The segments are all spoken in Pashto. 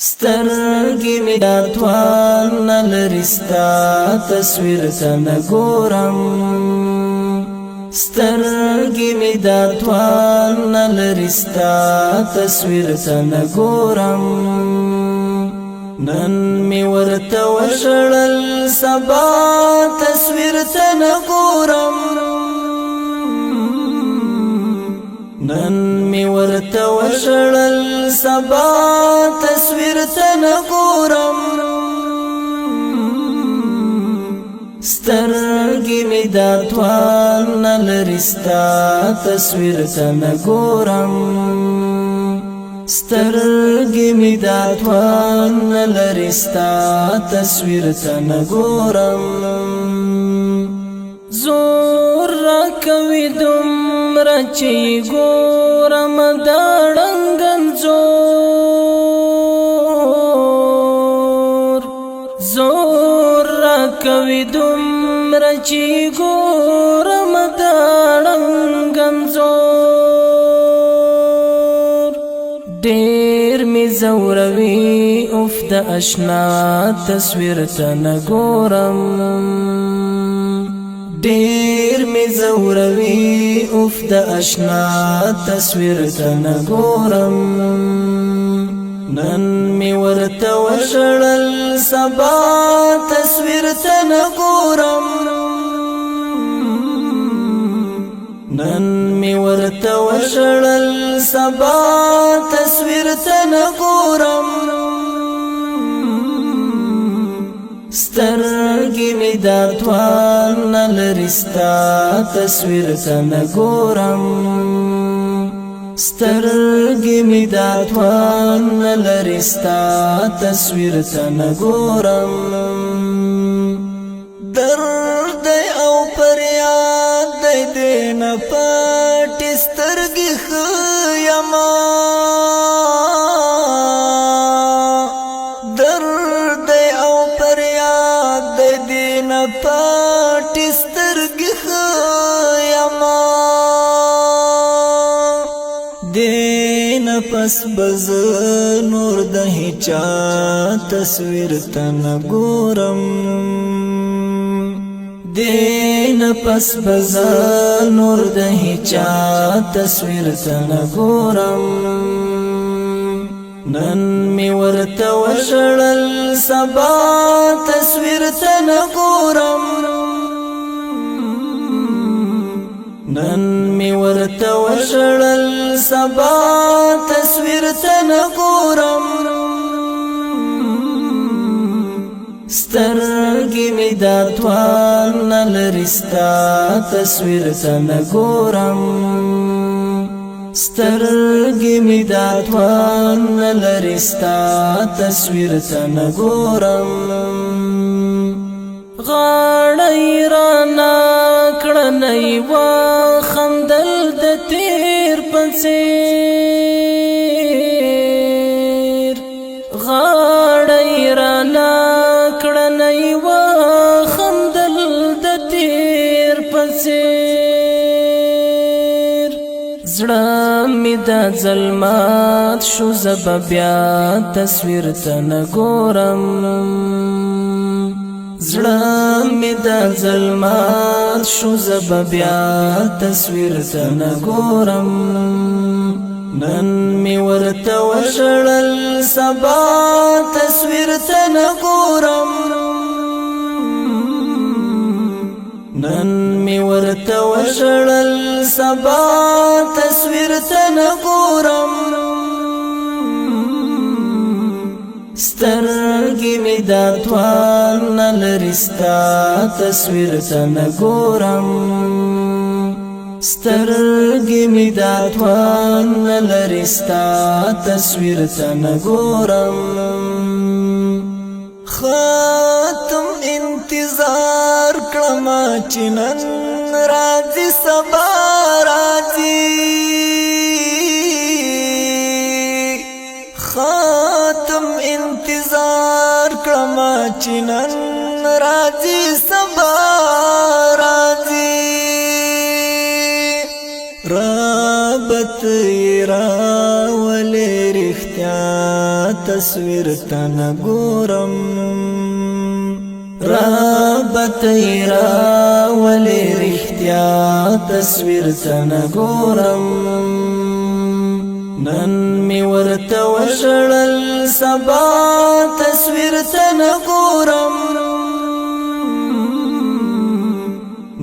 سترګې مې توان نه لري ستا تصویر ته نه ګورم سترګې مې توان نه لري ستا تصویر ته نه ګورم نن مې ورته وژړل سبا تصویر ته نه ګورم نن می ورته وژړل سبا تصویر ته نه ګورم سترګې مې توان نه لري ستا تصویر ته نه ګورم سترګې مې توان نه لري ستا تصویر ته نه ګورم زور راکوي دومره چې ګورم دا ړنګن زور راکوي دومره چې ګورم دا ړنګن ډېر مې زوروي اوف د اشنا تصویر ته نه ګورم ډېر مې زوروي اوف د اشنا تصویر ته نه ګورم نن مې ورته وژړل سبا تصویر ته نه ګورم نن مې ورته وژړل سبا تصویر ته نه ګورم سترګې مې توان نه لري ستا تصویر ته نه ګورم سترګې مې توان نه لري ستا تصویر ته نه ګورم درد او فریاد دې نه پټې سترګې ښیمه پټې سترګې ښیمه دې نه پس به زه نور د هیچا تصویر ته نه ګورم دې نه پس به زه نور د هیچا تصویر ته نه ګورم نن مې ورته وژړل سبا تصویر ته نه ګورم نن مې ورته وژړل سبا تصویر ته نه ګورم سترګې مې توان نه لري ستا تصویر ته نه ګورم سترګې مې توان نه لري ستا تصویر ته نه ګورم غاړه یې رانه کړه نه یې وخندل د تیر په څېر غاړه یې رانه کړه نه یې وخندل د تیر په څېر زړه مې دا ظلمات شو زه به بیا تصویر ته نه ګورم زړه مې دا ظلمات شو زه به بیا تصویر ته نه ګورم نن مې ورته وژړل سبا تصویر ته نه ګورم نن مې ورته وژړل سبا تصویر ته نه ګورم سترګې مې توان نه لري ستا تصویر ته نه ګورم سترګې مې توان نه لري ستا تصویر ته نه ګورم ختم انتظار کړم چې نن راځي سبا راځي ختم انتظار کړم چې نن راځي سبا راځي رابط را ولې رښتیا تصویر تن ګورم رابطی راولی رښتیا تصویر تن ګورم نن می ورته وژړل سبا تصویر تن ګورم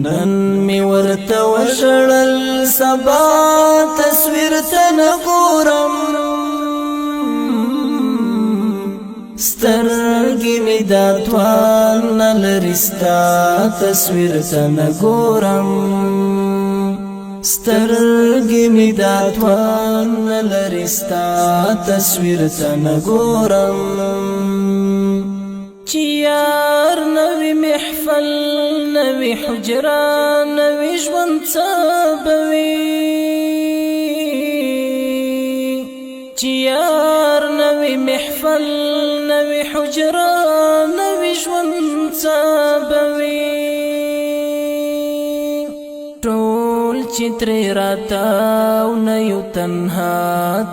نن می ورته وژړل سبا تصویر تن ګورم سترګې می دا توان نلري ستا تصویر تن ګورم سترګې می دا توان نلري ستا تصویر تن ګورم چې یار نوی محفل نوی حجره نوی ژوند څه به وي چې یار نوی محفل نوی حجره نوی ژوند څه به وي ټول چې ترې راتاو نه یو تنها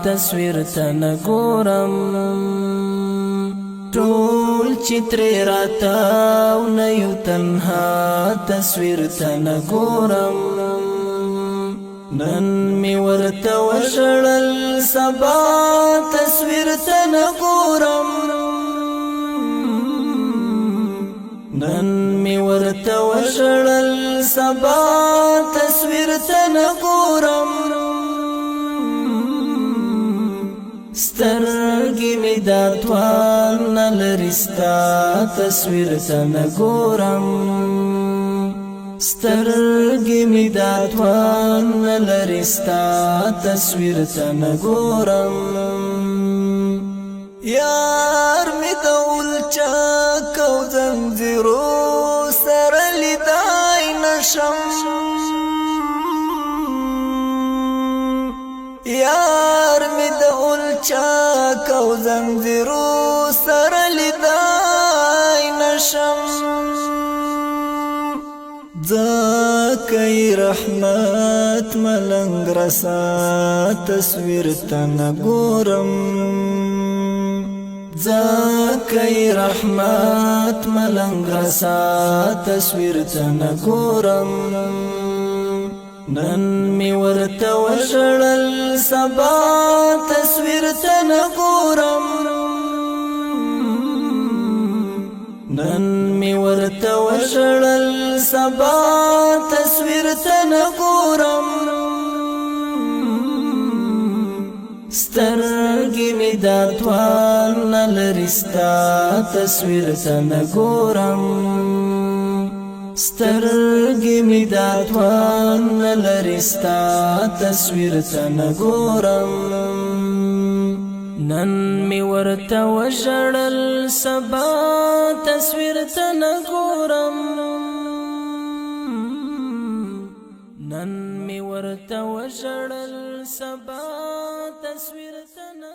تصویر ته نه ګورم ټول چې ترې راتاو نه یو تنها تصویر ته نه ګورم نن می ورته وژړل سبا تصویر ته نه ګورم نن می ورته وژړل سبا تصویر ته نه ګورم سترګې می دا توان نلري ستا تصویر ته نه ګورم سترګې می دا توان نلري ستا تصویر ته نه ګورم یار می د ولچا کو زنځیرو سره لیدای نشم یار می د ولچا کو زنځیرو سره لیدای نشم ځکه رحمت ملنګ رسا تصویر ته نه ګورم ځکه رحمت ملنګ رسا تصویر ته نه ګورم نن می ورته وژړل سبا تصویر ته نه ګورم نن می ورته وژړل سبا تصویر ته نه ګورم سترګې می دا توان نلري ستا تصویر ته نه ګورم سترګې می دا توان نلري ستا تصویر ته نه ګورم نن می ورته وژړل سبا تصویر ته نه ګورم نن می ورته وژړل سبا تصویر ته نه